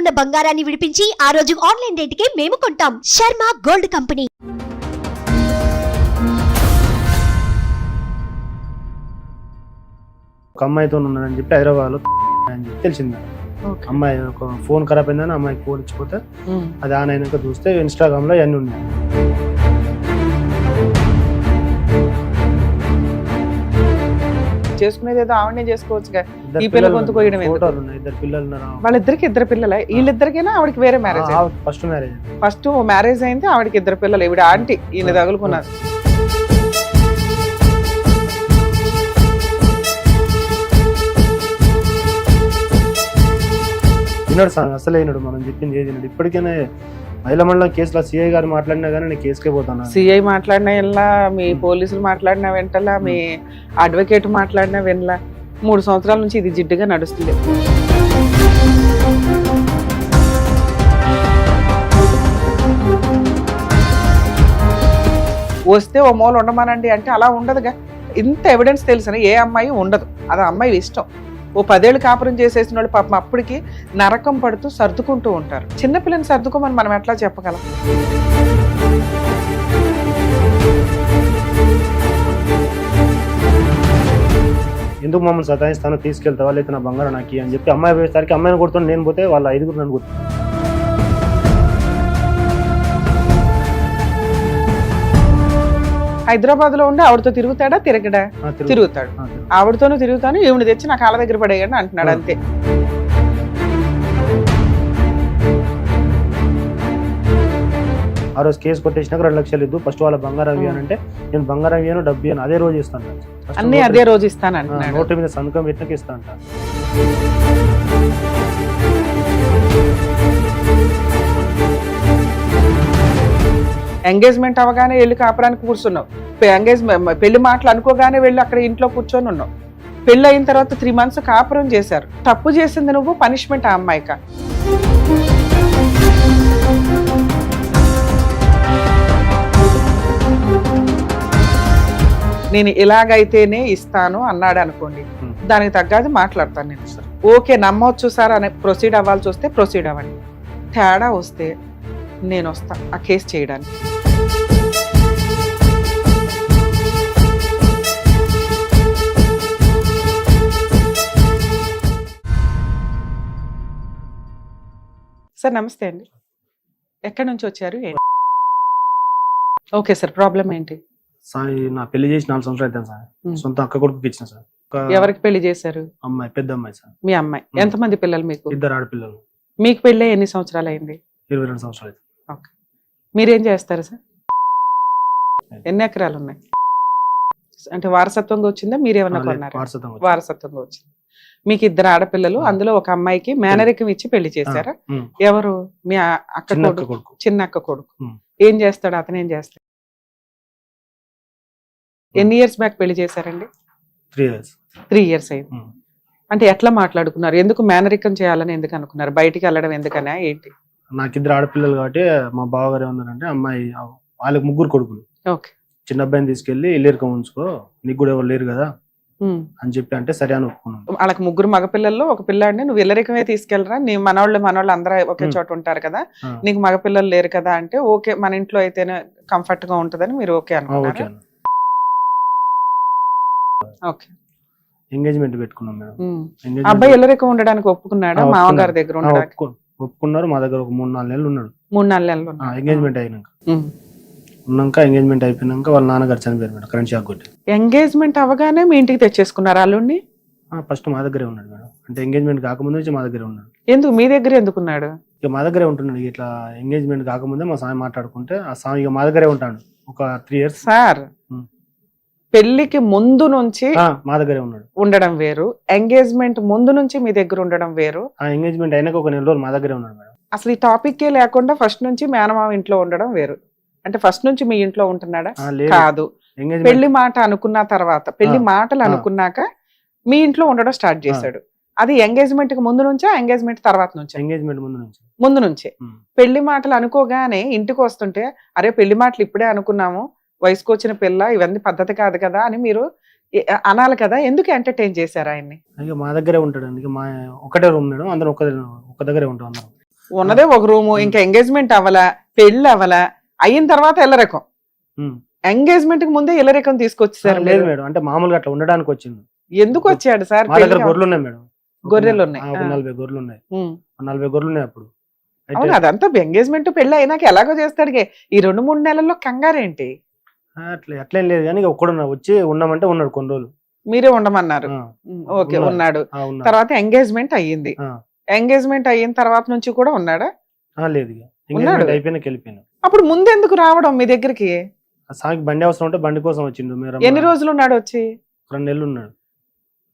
ఉన్న బంగారాన్ని విడిపించి ఆ రోజు ఆన్లైన్ రేటుకే మేము కొంటాం. Sharma gold company. ఒక అమ్మాయితో ఉన్నానని చెప్పి హైదరాబాద్లో అని చెప్పి తెలిసింది. అమ్మాయి ఒక ఫోన్ ఖరాబ్ అయిందని అమ్మాయికి ఫోన్ ఇచ్చిపోతే అది ఆన్ అయినాక చూస్తే ఇన్స్టాగ్రామ్ లో ఇవన్నీ ఉన్నాయి. చేసుకునేది ఏదో ఆవిడనే చేసుకోవచ్చు. ఈ పిల్ల గొంతు కోయడం ఇద్దరు పిల్లలు వాళ్ళిద్దరికి ఇద్దరు పిల్లలే. వీళ్ళిద్దరికైనా ఆవిడకి వేరే మ్యారేజ్? ఫస్ట్ మ్యారేజ్ అయింది ఆవిడకి ఇద్దరు పిల్లలు. ఈవిడ ఆంటీ ఈయన తగులుకున్నారు. విన్నాడు సార్, అసలే విన్నాడు, మనం చెప్పింది ఏది విన్నాడు. ఇప్పటికైనా మహిళా మండలం కేసులో సిఐ గారు మాట్లాడినా కానీ నేను కేసుకే పోతాను. సిఐ మాట్లాడినా వెళ్ళా, మీ పోలీసులు మాట్లాడినా వెంటలా, మీ అడ్వకేట్ మాట్లాడినా వినలా. 3 సంవత్సరాల నుంచి ఇది జిడ్డుగా నడుస్తుంది. వస్తే ఓ మూల ఉండమానండి అంటే అలా ఉండదుగా. ఇంత ఎవిడెన్స్ తెలిసిన ఏ అమ్మాయి ఉండదు. అది అమ్మాయి ఇష్టం. ఓ 10 ఏళ్ళు కాపురం చేసేసిన వాళ్ళు పాపం అప్పటికి నరకం పడుతూ సర్దుకుంటూ ఉంటారు. చిన్నపిల్లని సర్దుకోమని మనం ఎట్లా చెప్పగలం? ఎందుకు మమ్మల్ని సతాయిస్తానో తీసుకెళ్తావా లేకపోతే నా బంగారం నాకు అని చెప్పి అమ్మాయి పోయేసరికి అమ్మాయిని కొడుతుంది, నేను పోతే వాళ్ళ 5 నన్ను కొడుతుంది. హైదరాబాద్ లో ఉండి ఆవిడతో తిరుగుతాడా? తిరగడా? తిరుగుతాడు. ఆవిడతోనూ తిరుగుతాను, ఈవిడ తెచ్చి నా కాళ్ళ దగ్గర పడేయండి అంటున్నాడు అంతే. ఆ రోజు కేసు కొట్టేసినాక 2 లక్షలు ఇద్దు, ఫస్ట్ వాళ్ళ బంగారం ఇవ్వను అంటే నేను బంగారం ఇవ్వను, డబ్బు ఇవ్వను, అదే రోజు ఇస్తాను, అన్ని అదే రోజు ఇస్తాను అంటున్నాడు. నోటి మీద సంతకం పెట్టినాక ఇస్తా అంట. ఎంగేజ్మెంట్ అవగానే వెళ్ళి కాపురానికి కూర్చున్నావు. పెళ్లి మాటలు అనుకోగానే వెళ్ళి అక్కడ ఇంట్లో కూర్చొని ఉన్నావు. పెళ్లి అయిన తర్వాత 3 months కాపురం చేశారు. తప్పు చేసింది నువ్వు, పనిష్మెంట్ ఆ అమ్మాయిక? నేను ఇలాగైతేనే ఇస్తాను అన్నాడు అనుకోండి, దానికి తగ్గది మాట్లాడతాను నేను. ఓకే నమ్మవచ్చు సార్ అని ప్రొసీడ్ అవ్వాల్సి వస్తే ప్రొసీడ్ అవ్వండి. తేడా వస్తే నేను వస్తా ఆ కేసు చేయడానికి. సార్ నమస్తే అండి, ఎక్కడి నుంచి వచ్చారు? ఓకే సార్, ప్రాబ్లం ఏంటి? సార్ నా పెళ్లి చేసి 4 సంవత్సరాలు అవుతాను సార్. సొంత అక్క కొడుకుకి ఇచ్చిన సార్. ఎవరికి పెళ్లి చేశారు? అమ్మాయి, పెద్ద అమ్మాయి సార్. మీ అమ్మాయి. ఎంతమంది పిల్లలు మీకు? 2 ఆడపిల్లలు. మీకు పెళ్ళి ఎన్ని సంవత్సరాలు అయింది? 22 సంవత్సరాలు. ఓకే, మీరేం చేస్తారు సార్? ఎన్ని ఎకరాలు ఉన్నాయి? అంటే వారసత్వంగా వచ్చిందా, మీరేమన్నా కొన్నారా? వారసత్వంగా వచ్చింది. మీకు 2 ఆడపిల్లలు, అందులో ఒక అమ్మాయికి మేనరికం ఇచ్చి పెళ్లి చేశారా? ఎవరు? మీ అక్క కొడుకు, చిన్న అక్క కొడుకు. ఏం చేస్తాడు అతను? ఏం చేస్తాడు? ఎన్ని ఇయర్స్ బ్యాక్ పెళ్లి చేశారండి? 3 years అయింది. అంటే ఎట్లా మాట్లాడుకున్నారు? ఎందుకు మేనరికం చేయాలని ఎందుకు అనుకున్నారు? బయటికి వెళ్ళడం ఎందుకనా ఏంటి? నాకు 2 ఆడపిల్లలు కాబట్టి మా బావగారు ఏమన్నారంటే, అమ్మాయి వాళ్ళకి 3 కొడుకులు, చిన్న అబ్బాయిని తీసుకెళ్లి ఇల్లేరుకం ఉంచుకో, నీకు కూడా ఎవరు లేరు కదా అని చెప్పి అంటే సరే అని ఒప్పుకున్నాను. వాళ్ళకి 3 మగపిల్లల్లో ఒక పిల్లాడిని నువ్వు ఇల్లరికమే తీసుకెళ్ళరా, నీ మనోళ్ళు అందరూ ఒకే చోట ఉంటారు కదా, నీకు మగపిల్లలు లేరు కదా అంటే ఓకే మన ఇంట్లో అయితేనే కంఫర్ట్ గా ఉంటదని మీరు ఓకే అనుకున్నారు. ఓకే, ఎంగేజ్మెంట్ పెట్టుకున్నాం మేడం. అబ్బాయి ఇల్లరికం ఉండడానికి ఒప్పుకున్నాడా? మామగారి దగ్గర ఉండడానికి ఒప్పుకున్నారు. మా దగ్గర ఒక 3-4 నెలలు ఉన్నాడు. 3-4 నెలలు ఎంగేజ్మెంట్ ఉన్నాక ఎంగేజ్మెంట్ అయిపోయినాక వాళ్ళ నాన్నగారు చనిపోయారు మేడం, కరెంట్ షాక్ కొట్టి. ఎంగేజ్మెంట్ అవగానే మీ ఇంటికి తెచ్చేసుకున్నారు అల్లుడిని? ఫస్ట్ మా దగ్గరే ఉన్నాడు మేడం. అంటే ఎంగేజ్మెంట్ కాకముందు నుంచి మా దగ్గరే ఉన్నాడు. ఎందుకు మీ దగ్గర ఎందుకున్నాడు? ఇక మా దగ్గరే ఉంటున్నాడు. ఇట్లా ఎంగేజ్మెంట్ కాకముందే మా స్వామి మాట్లాడుకుంటే ఆ స్వామి ఇక మా దగ్గరే ఉంటాడు ఒక 3 years. సార్ పెళ్లికి ముందు నుంచి మా దగ్గరే ఉన్నాడు ఉండడం వేరు, ఎంగేజ్మెంట్ ముందు నుంచి మీ దగ్గర ఉండడం వేరు. ఎంగేజ్మెంట్ అయినాక ఒక 4 రోజులు మా దగ్గరే ఉన్నాడు మేడం. అసలు ఈ టాపిక్ లేకుండా ఫస్ట్ నుంచి మేనమామ ఇంట్లో ఉండడం వేరు. అంటే ఫస్ట్ నుంచి మీ ఇంట్లో ఉంటున్నాడా? కాదు, పెళ్లి మాట అనుకున్న తర్వాత, పెళ్లి మాటలు అనుకున్నాక మీ ఇంట్లో ఉండడం స్టార్ట్ చేశాడు. అది ఎంగేజ్మెంట్ కి ముందు నుంచా ఎంగేజ్మెంట్ తర్వాత నుంచా? ఎంగేజ్మెంట్ ముందు నుంచే. పెళ్లి మాటలు అనుకోగానే ఇంటికి వస్తుంటే అరే పెళ్లి మాటలు ఇప్పుడే అనుకున్నాము, వయసుకు వచ్చిన పిల్ల, ఇవన్నీ పద్ధతి కాదు కదా అని మీరు అనాలి కదా. ఎందుకు ఎంటర్టైన్ చేశారు ఆయన్ని? మా దగ్గరే ఉంటాడు. మా ఒకటే రూమ్ మేడం, అందరం ఒక దగ్గరే ఉంటాం అందరం. ఉన్నదే ఒక రూము, ఇంకా ఎంగేజ్మెంట్ అవ్వలా, పెళ్లి అవ్వలా, అయిన తర్వాత ఇల్లరికం. ఎంగేజ్మెంట్ కి ముందే ఇల్లరికం తీసుకొచ్చేసారు. లేదు మేడం, అంటే మామూలుగా అట్లా ఉండడానికి వచ్చింది. ఎందుకు వచ్చాడు సార్? మా దగ్గర గొర్రెలు ఉన్నాయి మేడం, గొర్రెలు ఉన్నాయి, 40 గొర్రెలు ఉన్నాయి, 40 గొర్రెలు ఉన్నాయి అప్పుడు. అవును, అదంతా ఎంగేజ్మెంట్ పెళ్లి అయినాక ఎలాగో చేస్తాడు. ఈ 2-3 నెలల్లో కంగారేంటి? అట్లేం లేదు కానీ ఒక్కడున్నా వచ్చి ఉన్నామంటే ఉన్నాడు కొన్ని రోజులు. మీరే ఉండమన్నారు. ఓకే, ఉన్నాడు. తర్వాత ఎంగేజ్మెంట్ అయ్యింది. ఎంగేజ్మెంట్ అయిన తర్వాత నుంచి కూడా ఉన్నాడా? లేదు, ఎంగేజ్మెంట్ అయిపోయినాక వెళ్ళిపోయినా. అప్పుడు ముందు ఎందుకు రావడం మీ దగ్గరికి? సాకి బండి అవసరం ఉంటే బండి కోసం వచ్చిండు. ఎన్ని రోజులు ఉన్నాడు వచ్చి? 2 నెలలు ఉన్నాడు.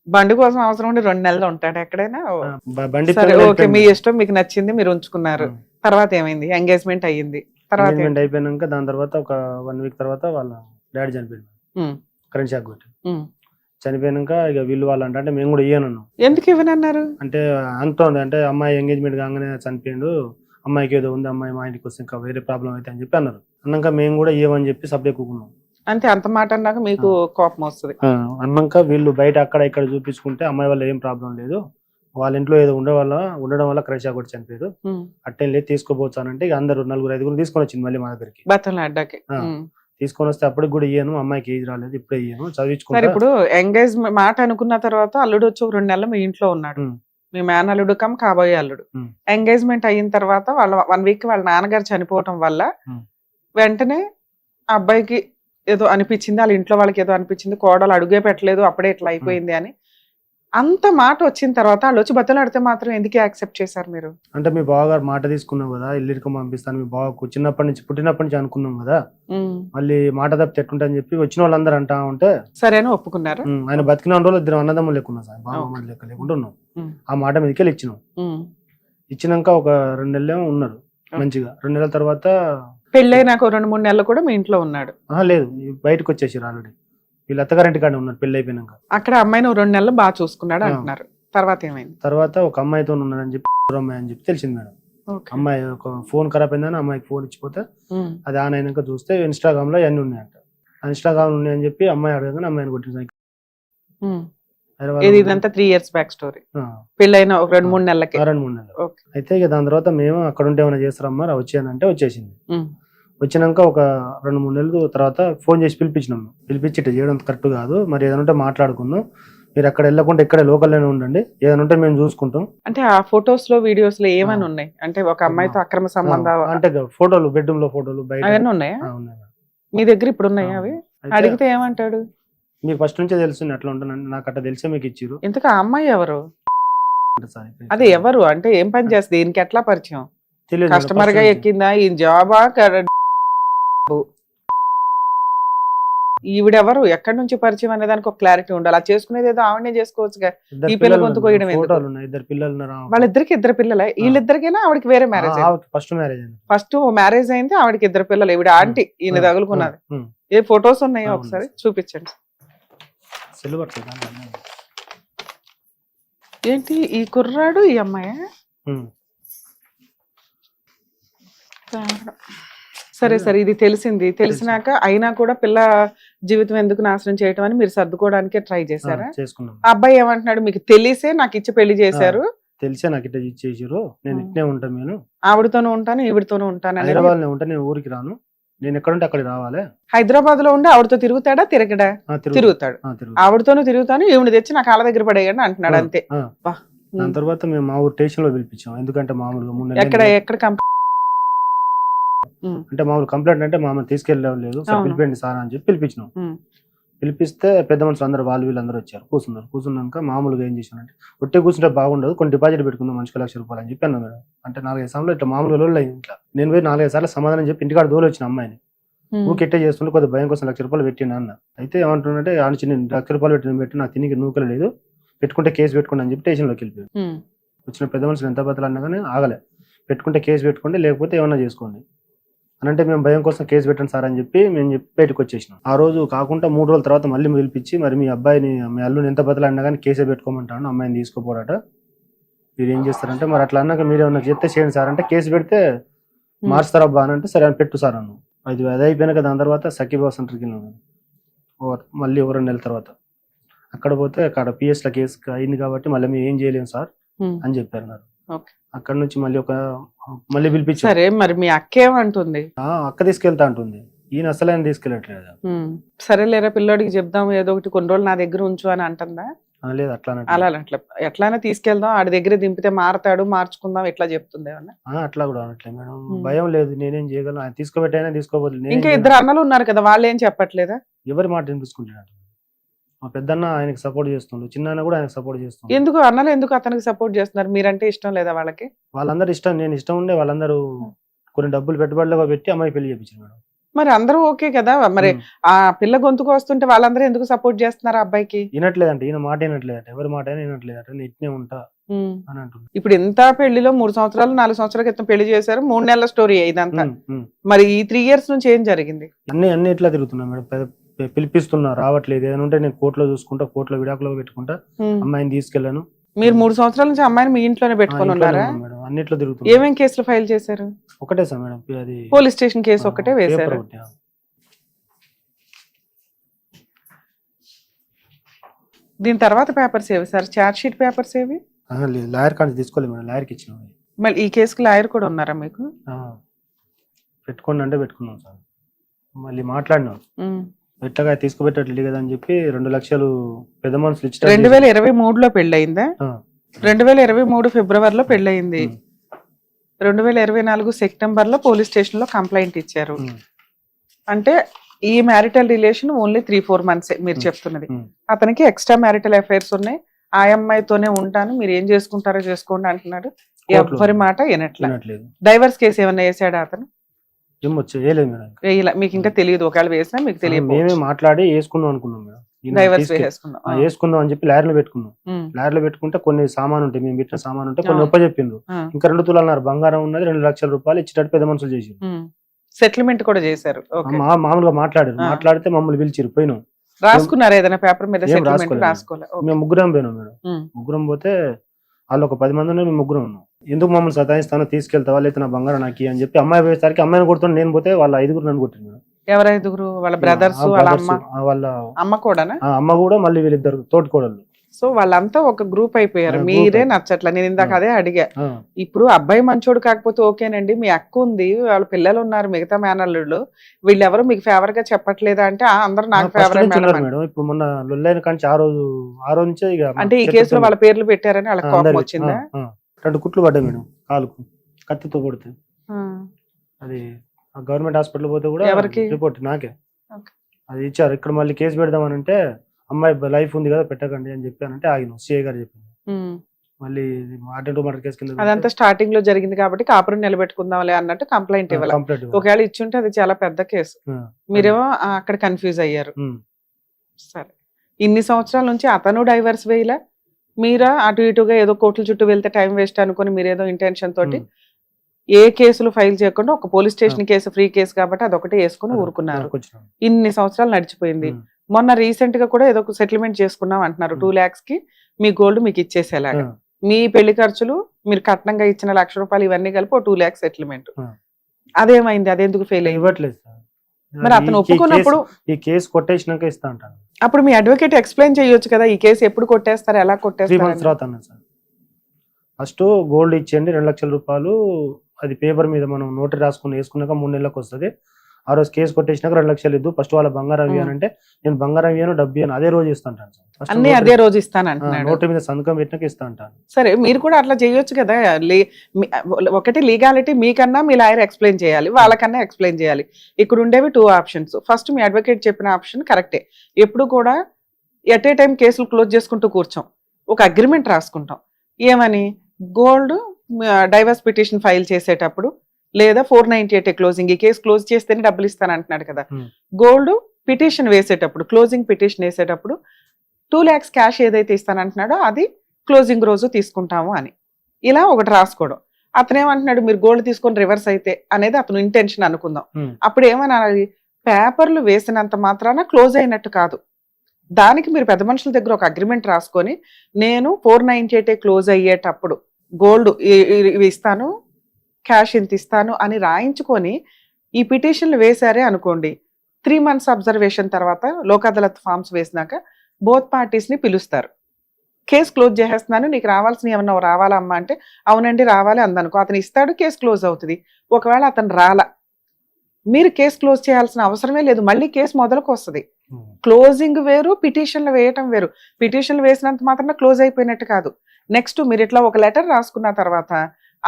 బండి కోసం అవసరం ఉంటే 2 నెలలు ఉంటాడు ఎక్కడైనా? బండి ఓకే, మీ ఇష్టం, మీకు నచ్చింది, మీరు ఉంచుకున్నారు. తర్వాత ఏమైంది? ఎంగేజ్మెంట్ అయ్యింది, తర్వాత అయిపోయినాక దాని తర్వాత ఒక 1 వీక్ తర్వాత వాళ్ళ డాడీ చనిపోయింది, కరెంట్ షాక్ కొట్టి. చనిపోయినాక ఇక వీళ్ళు వాళ్ళు అంటే మేము కూడా ఇయ్యనన్నాం. ఎందుకు ఇవ్వనన్నారు? అంటే అంతోంది, అంటే అమ్మాయి ఎంగేజ్మెంట్ కాగానే చనిపోయిండు, అమ్మాయికి ఏదో ఉంది, అమ్మాయి మా ఇంటికి వస్తే ఇంకా వేరే ప్రాబ్లం అయితే అని చెప్పి అన్నారు. అన్నాక మేము కూడా ఇవ్వమని చెప్పి సబ్జెక్ట్ కూకున్నాం. అంటే అంత మాట అన్నాక మీకు కోపం వస్తుంది. అన్నాక వీళ్ళు బయట అక్కడ ఇక్కడ చూపించుకుంటే అమ్మాయి వల్ల ఏం ప్రాబ్లం లేదు, వాళ్ళ ఇంట్లో ఏదో ఉండడం వల్ల కరెంట్ షాక్ కొట్టి చనిపోయారు, అట్టేం లేదు తీసుకోపోవచ్చానంటే ఇక అందరు 4-5 తీసుకొని వచ్చింది మళ్ళీ మా దగ్గరికి. బతలు అడ్డాకి తీసుకొని వస్తే అప్పటికి కూడా ఇయ్యాను, అమ్మాయికి ఏజ్ రాలేదు, ఇప్పుడే ఇయ్యాను, చదివించుకుంటా. ఇప్పుడు ఎంగేజ్మెంట్ మాట అనుకున్న తర్వాత అల్లుడు వచ్చి 2 నెలలు మీ ఇంట్లో ఉన్నాడు, మీ మేనల్లుడు కమ్ కాబోయే అల్లుడు. ఎంగేజ్మెంట్ అయిన తర్వాత వాళ్ళ 1 వీక్ వాళ్ళ నాన్నగారు చనిపోవటం వల్ల వెంటనే అబ్బాయికి ఏదో అనిపించింది, వాళ్ళ ఇంట్లో వాళ్ళకి ఏదో అనిపించింది, కోడలు అడుగే పెట్టలేదు, అప్పుడే ఇట్లా అయిపోయింది అని అంత మాట వచ్చిన తర్వాత వాళ్ళు వచ్చి బతలాడితే మాత్రం ఎందుకు యాక్సెప్ట్ చేశారు మీరు? అంటే మీ బావగారు మాట తీసుకున్నాం కదా, ఇల్లురికం పంపిస్తాను, మీ బావకు పుట్టినప్పటి నుంచి అనుకున్నాం కదా, మళ్ళీ మాట తప్పితే ఎట్టుంటా అని చెప్పి వచ్చిన వాళ్ళందరూ అంటా ఉంటే సరేనా ఒప్పుకున్నారు. ఆయన బతికిన రోజులు 2 అన్నదమ్ములు లేకున్నా సార్, బావ లెక్క లేకుండా ఉన్నాం. ఆ మాట మీదకి ఇచ్చినాం. ఇచ్చినాక ఒక 2 నెలలు ఉన్నారు మంచిగా. 2 నెలల తర్వాత పెళ్ళైనాక 2-3 నెలలు కూడా మీ ఇంట్లో ఉన్నాడు? లేదు, బయటకు వచ్చేసారు ఆల్రెడీ. వీళ్ళ అత్తగారింటి కాడ ఉన్నారు పెళ్లి అయిపోయినాక. అక్కడ అమ్మాయిని 2 నెలలు బాగా చూసుకున్నాడు అంటున్నారు. తర్వాత ఏమైంది? తర్వాత ఒక అమ్మాయితో ఉన్నాడని చెప్పి అమ్మాయి అని చెప్పి తెలిసింది మేడం. అమ్మాయి ఒక ఫోన్ ఖరాబ్ అయిందని అమ్మాయికి ఫోన్ ఇచ్చిపోతే అది ఆన్ అయినాక చూస్తే ఇన్స్టాగ్రామ్ లో అన్ని ఉన్నాయంట. ఇన్స్టాగ్రామ్ ఉన్నాయని చెప్పి అమ్మాయి అడగగానే అమ్మాయిని కొట్టింది. ఇదంతా 3 years బ్యాక్ స్టోరీ. పెళ్ళైన ఒక 2-3 నెలలకి. 2-3 నెలలు అయితే ఇక దాని తర్వాత మేము అక్కడ ఉంటే ఏమైనా చేస్తారమ్మా వచ్చానంటే వచ్చేసింది. వచ్చినాక ఒక 2-3 నెలలు తర్వాత ఫోన్ చేసి పిలిపించినాము. పిలిపించి ఇట్లా చేయడం కరెక్ట్ కాదు, మరి ఏదైనా ఉంటే మాట్లాడుకుందాం, మీరు అక్కడ వెళ్ళకుండా ఇక్కడే లోకల్లోనే ఉండండి, ఏదైనా ఉంటే మేము చూసుకుంటాం. అంటే ఆ ఫొటోస్ లో వీడియోస్ లో ఏమైనా ఉన్నాయి? అంటే ఒక అమ్మాయితో అక్రమ సంబంధాలు అంటే ఫోటోలు, బెడ్రూమ్ లో ఫోటోలు బయట అవన్నీ ఉన్నాయా మీ దగ్గర? ఇప్పుడు ఉన్నాయా అవి? అడిగితే ఏమంటాడు? మీకు ఫస్ట్ నుంచే తెలుసు అట్లా ఉంటానండి, నాకు అట్లా తెలిసే మీకు ఇచ్చిరు. ఎందుకు ఆ అమ్మాయి ఎవరు? అదే ఎవరు అంటే ఏం పని చేస్తుంది, దీనికి ఎట్లా పరిచయం? కస్టమర్ గా ఎక్కిందా, ఈ జాబా? ఈవిడెవరు, ఎక్కడి నుంచి పరిచయం అనే దానికి ఒక క్లారిటీ ఉండాలి. అలా చేసుకునేది ఏదో ఆవిడనే చేసుకోవచ్చుగా. ఈ పిల్ల గొంతు కోయడం వాళ్ళిద్దరికి 2 పిల్లలే? వీళ్ళిద్దరికైనా ఆవిడకి వేరే మ్యారేజ్? ఫస్ట్ మ్యారేజ్ అయింది, ఆవిడకి 2 పిల్లలు. ఈవిడ ఆంటీ, ఈయన తగులుకున్నది. ఏ ఫొటోస్ ఉన్నాయో ఒకసారి చూపించండి. ఏంటి ఈ కుర్రాడు ఈ అమ్మాయి? సరే సరే, ఇది తెలిసింది. తెలిసినాక అయినా కూడా పిల్ల జీవితం ఎందుకు నాశనం చేయటం అని మీరు సర్దుకోవడానికే ట్రై చేశారా? ఆ అబ్బాయి ఏమంటున్నాడు? మీకు తెలిసే నాకు ఇచ్చి పెళ్లి చేశారు, తెలిసే నాకు ఇట్లా ఇచ్చేసారు, నేను ఇట్నే ఉంటాను, నేను ఆవిడతోనూ ఉంటాను ఈవిడతోనూ ఉంటాను, హైదరాబాద్ లో ఉంటాను, నేను ఊరికి రాను, నేను ఎక్కడుంటే అక్కడికి రావాలి. హైదరాబాద్ లో ఉండి ఆవిడతో తిరుగుతాడా? తిరగడా? తిరుగుతాడు. ఆవిడతోనూ తిరుగుతాను, ఈవిడ తెచ్చి నా కాళ్ళ దగ్గర పడేయండి అంటున్నాడు అంతే. దాని తర్వాత మేము మా ఊరు స్టేషన్ లో పిలిపించాం. ఎందుకంటే మామూలుగా ఎక్కడ అంటే మామూలు కంప్లైంట్ అంటే మామూలు తీసుకెళ్ళలేదు, పిలిపండి సార్ అని చెప్పి పిలిపించినాం. పిలిపిస్తే పెద్ద మనుషులు అందరూ వీళ్ళందరూ వచ్చారు. కూర్చున్నాక మామూలుగా ఏం చేశానంటే ఒట్టే కూర్చుంటే బాగుండదు, కొన్ని డిపాజిట్ పెట్టుకుందాం మనిషికి ₹1,00,000 అని చెప్పి అన్నాను. అంటే 4-5 సార్లు ఇట్లా మామూలు రోజులు ఇంట్లో నేను పోయి 4-5 సార్లు సమాధానం చెప్పి ఇంటికాడ దోలు వచ్చిన అమ్మాయిని ఊకెట్టే చేస్తుంటే కొద్దిగా భయం కోసం ₹1,00,000 పెట్టిన అన్న. అయితే ఏమంటుంటే ఆలోచి నేను ₹1,00,000 పెట్టి నాకు తినికి నూకలు లేదు, పెట్టుకుంటే కేసు పెట్టుకోండి అని చెప్పి స్టేషన్లోకి వెళ్ళిపోయాడు. వచ్చిన పెద్ద మనుషులు ఎంత బతలు అన్నా కానీ ఆగలే, పెట్టుకుంటే కేసు పెట్టుకోండి లేకపోతే ఏమన్నా చేసుకోండి అని అంటే మేము భయం కోసం కేసు పెట్టండి సార్ అని చెప్పి మేము చెప్పి బయటకు వచ్చేసినాం. ఆ రోజు కాకుండా 3 రోజుల తర్వాత మళ్ళీ పిలిపించి మరి మీ అబ్బాయిని మీ అల్లుని ఎంత బతలన్నా కానీ కేసే పెట్టుకోమంటాను, అమ్మాయిని తీసుకోపోడట, మీరు ఏం చేస్తారంటే మరి అట్లా అన్నాక మీరు ఏమన్నా చెప్తే చేయండి సార్ అంటే కేసు పెడితే మార్చుతారా అబ్బా అని అంటే సరే అని పెట్టు సార్ అన్నాను. అది అయిపోయినాక దాని తర్వాత సఖీబాబు సెంటర్కి వెళ్ళాను మళ్ళీ 2 నెలల తర్వాత. అక్కడ పోతే అక్కడ పిఎస్లో కేసు అయింది కాబట్టి మళ్ళీ మేము ఏం చేయలేము సార్ అని చెప్పారు. ఓకే. అక్కడ నుంచి మళ్ళీ పిలిపించారు. సరే మరి మీ అక్క ఏమంటుంది? అక్క తీసుకెళ్తా అంటుంది, ఈయన అసలు ఆయన తీసుకెళ్ళట్లేదు. సరేలేరా పిల్లోడికి చెప్దాం ఏదో ఒకటి, కొన్ని రోజులు నా దగ్గర ఉంచు అని అంటుందా? లేదు అట్లా అలా అట్లా ఎట్లానే తీసుకెళ్దాం, ఆడి దగ్గర దింపితే మారతాడు, మార్చుకుందాం ఇట్లా చెప్తుంది ఏమన్నా? అట్లా కూడా అనట్లేదు మేడం, భయం లేదు, నేనేం చేయగలను, ఆయన తీసుకోబెట్టైనా తీసుకోబోతుంది. ఇంకా ఇద్దరు అన్నలు ఉన్నారు కదా, వాళ్ళు ఏం చెప్పట్లేదా? ఎవరి మాట వినిపించుకుంటున్నాడు. మా పెద్దన్న ఆయనకి సపోర్ట్ చేస్తుండు, చిన్న కూడా ఆయనకు సపోర్ట్ చేస్తుండు. ఎందుకు అన్నలు ఎందుకు అతనికి సపోర్ట్ చేస్తున్నారు? మీరంటే ఇష్టం లేదా వాళ్ళకి? వాళ్ళందరూ ఇష్టం, నేను ఇష్టం ఉండే వాళ్ళందరూ కొన్ని డబ్బులు పెట్టుబడిలో పెట్టి అమ్మాయి పెళ్లి చేయించారు మేడం. మరి అందరూ ఓకే కదా, మరి ఆ పిల్ల గొంతుకు వస్తుంటే వాళ్ళందరూ ఎందుకు సపోర్ట్ చేస్తున్నారు అబ్బాయికి? వినట్లేదంటే, ఈయన మాట వినట్లేదట, ఎవరి మాట అయినా వినట్లేదట, నేను ఇట్నే ఉంటా అని అంటుంది. ఇప్పుడు ఇంత పెళ్లిలో 3 సంవత్సరాలు 4 సంవత్సరాల క్రితం పెళ్లి చేశారు, 3 నెలల స్టోరీ ఇదంతా. మరి ఈ 3 years నుంచి ఏం జరిగింది? అన్ని ఇట్లా తిరుగుతున్నా మేడం, పిలిపిస్తున్నా రావట్లేదు, ఏదైనా ఉంటే నేను కోర్టులో చూసుకుంటా, కోర్టులో విడాకులో పెట్టుకుంటా, అమ్మాయిని తీసుకెళ్ళాను. మీరు 3 సంవత్సరాల నుంచి అమ్మాయిని మీ ఇంట్లోనే పెట్టుకొని ఉన్నారా? అన్నిట్లో తిరుగుతున్నా. ఏమేం కేసులు ఫైల్ చేశారు? ఒకటే సార్ మేడం, అది పోలీస్ స్టేషన్ కేసు ఒకటే వేశారు. దీని తర్వాత పేపర్స్ ఏవి సార్? చార్జ్ షీట్ పేపర్స్ ఏవి? లాయర్ కానీ తీసుకోలేదు మేడం, లాయర్కి ఇచ్చిన. మళ్ళీ ఈ కేసుకి లాయర్ కూడా ఉన్నారా మీకు? పెట్టుకోండి అంటే పెట్టుకున్నాం సార్, మళ్ళీ మాట్లాడినాం, ఎట్లాగా తీసుకుపెట్టట్లేదు కదా అని చెప్పి 2 లక్షలు పెద్ద మనుషులు ఇచ్చి. 2023లో పెళ్ళయిందా? 2023 ఫిబ్రవరిలో పెళ్ళయింది. 2024 సెప్టెంబర్ లో పోలీస్ స్టేషన్ లో కంప్లైంట్ ఇచ్చారు. అంటే ఈ మ్యారిటల్ రిలేషన్ ఓన్లీ 3-4 months మీరు చెప్తున్నది. అతనికి ఎక్స్ట్రా మ్యారిటల్ అఫైర్స్ ఉన్నాయి, ఆ అమ్మాయితోనే ఉంటాను, మీరు ఏం చేసుకుంటారో చేసుకోండి అంటున్నాడు. ఎవరి మాట వినట్లేదు. డైవర్స్ కేసు ఏమన్నా వేసాడా అతను? మీకు ఇంకా తెలియదు, ఒకవేళ వేసినా మీకు తెలియదు. మేమే మాట్లాడి వేసుకుందాం అనుకున్నాం మేడం, వేసుకుందాం అని చెప్పి లాయర్లో పెట్టుకున్నాం. లాయర్లో పెట్టుకుంటే కొన్ని సామాన్ ఉంటాయి, మేము పెట్టిన సామాన్ ఉంటే కొన్ని ఒప్ప చెప్పిండ్రు. ఇంకా 2 తులాలు బంగారం ఉన్నది, 2 లక్షల రూపాయలు ఇచ్చేటట్టు పెద్ద మనుషులు చేసి సెటిల్మెంట్ కూడా చేశారు. మామూలుగా మాట్లాడితే మమ్మల్ని పిలిచిరు, పోయినాం. రాసుకున్నారు ఏదైనా పేపర్ మీద? మేము ముగ్గురం పోయినాం మేడం. ముగ్గురం పోతే వాళ్ళు ఒక 10 మంది ఉన్నారు, మేము ముగ్గురం ఉన్నాం. ఎందుకు మమ్మల్ని సతాయిస్తానో, తీసుకెళ్తావా లేదా నా బంగారం నాకి అని చెప్పి అమ్మాయి పోయేసరికి అమ్మాయిని కొడుతుంది, నేను పోతే వాళ్ళ 5 నన్ను కొట్టింది మేడం. ఎవరు 5? వాళ్ళ బ్రదర్స్, వాళ్ళ అమ్మ కూడా? అమ్మ కూడా, మళ్ళీ వీళ్ళిద్దరు తోటికోడళ్ళు. సో వాళ్ళంతా ఒక గ్రూప్ అయిపోయారు, మీరే నచ్చట్లా. నేను ఇందాక అదే అడిగా. ఇప్పుడు అబ్బాయి మంచోడు కాకపోతే ఓకేనండి, మీ అక్క ఉంది, వాళ్ళ పిల్లలు ఉన్నారు, మిగతా మేనల్లుళ్ళు, వీళ్ళెవరు మీకు ఫేవర్ గా చెప్పట్లేదా అంటే అందరూ నాకు ఫేవర్. ఇప్పుడు మొన్న లొల్లైన కానీ ఆ రోజు నుంచే అంటే ఈ కేసులో వాళ్ళ పేర్లు పెట్టారని వాళ్ళకి కోపం వచ్చిందా? 2 కుట్లు పడ్డాయి మేడం కాలుకు, కత్తితో కొడితే. అది గవర్నమెంట్ హాస్పిటల్ పోతే కూడా రిపోర్ట్ నాకే అది ఇచ్చారు. ఇక్కడ మళ్ళీ కేసు పెడదామని అంటే అమ్మాయి లైఫ్ ఉంది కదా పెట్టకండి అని చెప్పానంటే ఆగిన సిఐ గారు చెప్పింది. మళ్ళీ మర్డర్ కేసు కింద అదంతా స్టార్టింగ్ లో జరిగింది కాబట్టి కాపురం నిలబెట్టుకుందాంలే అన్నట్టు కంప్లైంట్ ఇవ్వాలి. ఒకవేళ ఇచ్చుంటే అది చాలా పెద్ద కేసు, మీరేమో అక్కడ కన్ఫ్యూజ్ అయ్యారు. సరే, ఇన్ని సంవత్సరాల నుంచి అతను డైవర్స్ వేయలే, మీరా అటు ఇటుగా ఏదో కోర్టుల చుట్టూ వెళ్తే టైం వేస్ట్ అనుకుని మీరేదో ఇంటెన్షన్ తోటి ఏ కేసులు ఫైల్ చేయకుండా ఒక police station case free case కాబట్టి అదొకటి వేసుకుని ఊరుకున్నారు. ఇన్ని సంవత్సరాలు నడిచిపోయింది. మొన్న రీసెంట్ గా కూడా ఏదో ఒక సెటిల్మెంట్ చేసుకున్నాం అంటున్నారు, 2 lakhs కి మీ గోల్డ్ మీకు ఇచ్చేసేలాగా. మీ పెళ్లి ఖర్చులు, మీరు కట్నంగా ఇచ్చిన ₹1,00,000 ఇవన్నీ కలిపి 2 lakhs సెటిల్మెంట్. అదేమైంది? అదెందుకు ఫెయిల్ అయ్యట్లేదు? మరి అతను ఒప్పుకున్నప్పుడు ఈ కేసు కొట్టేసినాక ఇస్తా అంటాను. అప్పుడు మీ అడ్వకేట్ ఎక్స్ప్లెయిన్ చేయొచ్చు కదా, ఈ కేసు ఎప్పుడు కొట్టేస్తారు, ఎలా కొట్టేస్తారు? 3 months తర్వాత అన్నా సార్. ఫస్ట్ గోల్డ్ ఇచ్చేయండి, 2 లక్షల రూపాయలు, అది పేపర్ మీద మనం నోటరీ రాసుకుని వేసుకున్నాక 3 నెలలకు వస్తుంది. ఆ రోజు కేసు కొట్టేసినాక 2 లక్షలు ఇద్దు, ఫస్ట్ వాళ్ళ బంగారం ఇవ్వనంటే నేను బంగారం ఇవ్వను, డబ్బు ఇవ్వను, అదే రోజు ఇస్తాను. అన్ని అదే రోజు ఇస్తాను, నోటరీ మీద సంతకం పెట్టినాక ఇస్తా అంటాను. సరే, మీరు కూడా అట్లా చేయొచ్చు కదా. ఒకటి లీగాలిటీ మీకన్నా మీ లాయర్ ఎక్స్ప్లెయిన్ చేయాలి, వాళ్ళకన్నా ఎక్స్ప్లెయిన్ చేయాలి. ఇక్కడ ఉండేవి 2 options. ఫస్ట్ మీ అడ్వకేట్ చెప్పిన ఆప్షన్ కరెక్టే. ఎప్పుడు కూడా ఎట్ ఏ టైం కేసులు క్లోజ్ చేసుకుంటూ కూర్చోం, ఒక అగ్రిమెంట్ రాసుకుంటాం. ఏమని? గోల్డ్ డైవర్స్ పిటిషన్ ఫైల్ చేసేటప్పుడు లేదా 498 క్లోజింగ్, ఈ కేసు క్లోజ్ చేస్తేనే డబ్బులు ఇస్తాను అంటున్నాడు కదా. గోల్డ్ పిటిషన్ వేసేటప్పుడు, క్లోజింగ్ పిటిషన్ వేసేటప్పుడు 2 lakhs క్యాష్ ఏదైతే ఇస్తానంటున్నాడో అది క్లోజింగ్ రోజు తీసుకుంటాము అని ఇలా ఒకటి రాసుకోవడం. అతను ఏమంటున్నాడు, మీరు గోల్డ్ తీసుకొని రివర్స్ అయితే అనేది అతను ఇంటెన్షన్ అనుకుందాం. అప్పుడు ఏమనాలి, పేపర్లు వేసినంత మాత్రాన క్లోజ్ అయినట్టు కాదు. దానికి మీరు పెద్ద మనుషుల దగ్గర ఒక అగ్రిమెంట్ రాసుకొని, నేను 498 క్లోజ్ అయ్యేటప్పుడు గోల్డ్ ఇవి ఇస్తాను, క్యాష్ ఇంత ఇస్తాను అని రాయించుకొని ఈ పిటిషన్లు వేశారే అనుకోండి, 3 months అబ్జర్వేషన్ తర్వాత లోక్ అదాలత్ ఫార్మ్స్ వేసినాక బోత్ పార్టీస్ ని పిలుస్తారు. కేసు క్లోజ్ చేసేస్తున్నాను, నీకు రావాల్సిన ఏమన్నా రావాలా అమ్మా అంటే అవునండి రావాలి అందనుకో, అతను ఇస్తాడు, కేసు క్లోజ్ అవుతుంది. ఒకవేళ అతను రాలా, మీరు కేసు క్లోజ్ చేయాల్సిన అవసరమే లేదు, మళ్ళీ కేసు మొదలుకు వస్తుంది. క్లోజింగ్ వేరు, పిటిషన్లు వేయటం వేరు. పిటిషన్లు వేసినంత మాత్రం క్లోజ్ అయిపోయినట్టు కాదు. నెక్స్ట్ మీరు ఇట్లా ఒక లెటర్ రాసుకున్న తర్వాత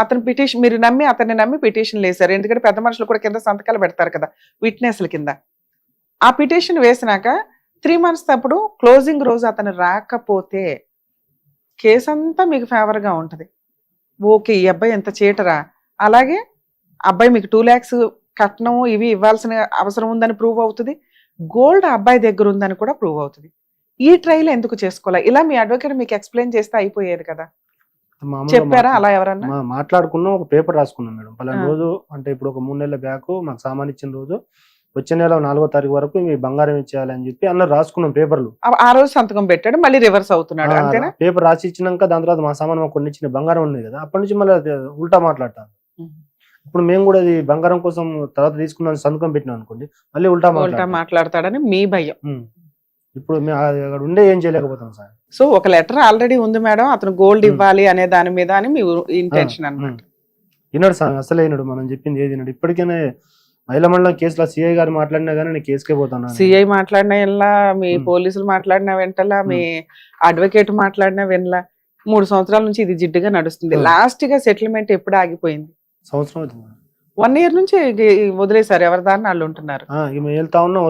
అతను పిటిషన్ మీరు నమ్మి అతన్ని నమ్మి పిటిషన్లు వేశారు, ఎందుకంటే పెద్ద మనుషులు కూడా కింద సంతకాలు పెడతారు కదా విట్నెస్ల కింద. ఆ పిటిషన్ వేసినాక 3 months అప్పుడు క్లోజింగ్ రోజు అతను రాకపోతే కేసు అంతా మీకు ఫేవర్గా ఉంటుంది. ఓకే, ఈ అబ్బాయి ఎంత చీటరా, అలాగే అబ్బాయి మీకు 2 lakhs కట్నం ఇవి ఇవ్వాల్సిన అవసరం ఉందని ప్రూవ్ అవుతుంది, గోల్డ్ అబ్బాయి దగ్గర ఉందని కూడా ప్రూవ్ అవుతుంది. ఈ ట్రైల్ ఎందుకు చేసుకోవాలి? ఇలా మీ అడ్వకేట్ మీకు ఎక్స్ప్లెయిన్ చేస్తే అయిపోయేది కదా. చెప్పారా అలా ఎవరన్నా? మాట్లాడుకున్నాం, ఒక పేపర్ రాసుకున్నాం మేడం. పలానా రోజు అంటే ఇప్పుడు ఒక 3 నెలల బ్యాక్ మాకు సామాన్ ఇచ్చిన రోజు వచ్చే నెల 4వ తారీఖు వరకు మీ బంగారం ఇచ్చేయాలని చెప్పి అన్న రాసుకున్నాం పేపర్లు. ఆ రోజు సంతకం పెట్టాడు, మళ్ళీ రివర్స్ అవుతున్నాడు అంతేనా? పేపర్ రాసి ఇచ్చినాక దాని తర్వాత మా సామాన్ మాకు కొన్ని ఇచ్చిన బంగారం ఉంది కదా, అప్పటి నుంచి మళ్ళీ ఉల్టా మాట్లాడతాను. ఇప్పుడు మేము కూడా అది బంగారం కోసం తర్వాత తీసుకున్నాం సంతకం పెట్టినాం అనుకోండి, మళ్ళీ ఉల్టా మాట్లాడతాడని మీ భయం. ఇప్పుడు మేము అక్కడ ఉండే ఏం చేయలేకపోతాం సార్. సో ఒక లెటర్ ఆల్రెడీ ఉంది మేడం, అతను గోల్డ్ ఇవ్వాలి అనే దాని మీద అని మీ ఇంటెన్షన్ అన్నమాట. విన్నాడు సార్, అసలే విన్నాడు, మనం చెప్పింది ఏది విన్నాడు. ఇప్పటికైనా మహిళా మండలం కేసులో సిఐ గారు మాట్లాడినా కానీ నేను కేసుకే పోతాను. సిఐ మాట్లాడినా వినలా, మీ పోలీసులు మాట్లాడినా వెంటలా, మీ అడ్వకేట్ మాట్లాడినా వినలా. 3 సంవత్సరాల నుంచి ఇది జిడ్డుగా నడుస్తుంది. లాస్ట్ గా సెటిల్మెంట్ ఎప్పుడు ఆగిపోయింది? సంవత్సరం అవుతుంది. 1 year నుంచి వదిలేసారు, ఎవరి దారిని వాళ్ళు ఉంటున్నారు. వెళ్తా ఉన్నాం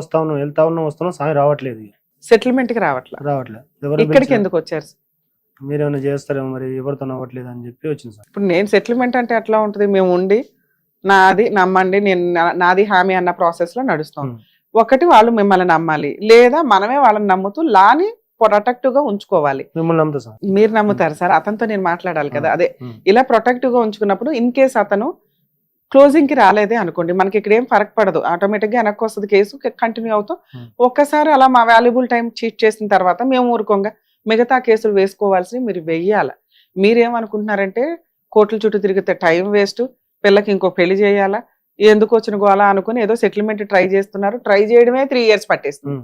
వస్తున్నాం సాయం రావట్లేదు, సెటిల్మెంట్ కి రావట్లేదు. ఇక్కడికి ఎందుకు వచ్చారు? మీరేమైనా చేస్తారేమో మరి, ఎవరితో అవ్వట్లేదు అని చెప్పి వచ్చింది సార్. ఇప్పుడు నేను సెటిల్మెంట్ అంటే ఎట్లా ఉంటుంది, మేము ఉండి నాది నమ్మండి, నేను నాది హామీ అన్న ప్రాసెస్ లో నడుస్తాం. ఒకటి వాళ్ళు మిమ్మల్ని నమ్మాలి, లేదా మనమే వాళ్ళని నమ్ముతూ లాని ప్రొటెక్టివ్ గా ఉంచుకోవాలి. మిమ్మల్ని నమ్ముతా సార్. మీరు నమ్ముతారు సార్, అతనితో నేను మాట్లాడాలి కదా. అదే ఇలా ప్రొటెక్టివ్ గా ఉంచుకున్నప్పుడు ఇన్ కేసు అతను క్లోజింగ్ కి రాలేదే అనుకోండి, మనకి ఇక్కడ ఏం ఫరక్ పడదు, ఆటోమేటిక్ గా వెనక్కి వస్తుంది, కేసు కంటిన్యూ అవుతాం. ఒక్కసారి అలా మా వాల్యుబుల్ టైం చీట్ చేసిన తర్వాత మేము ఊరుకోంగా మిగతా కేసులు వేసుకోవాల్సి మీరు వెయ్యాల. మీరేమనుకుంటున్నారంటే కోర్టుల చుట్టూ తిరిగితే టైం వేస్ట్, పిల్లకి ఇంకో పెళ్లి చేయాలా, ఎందుకు వచ్చిన గోలా అనుకుని ఏదో సెటిల్మెంట్ ట్రై చేస్తున్నారు. ట్రై చేయడమే 3 years పట్టేస్తుంది.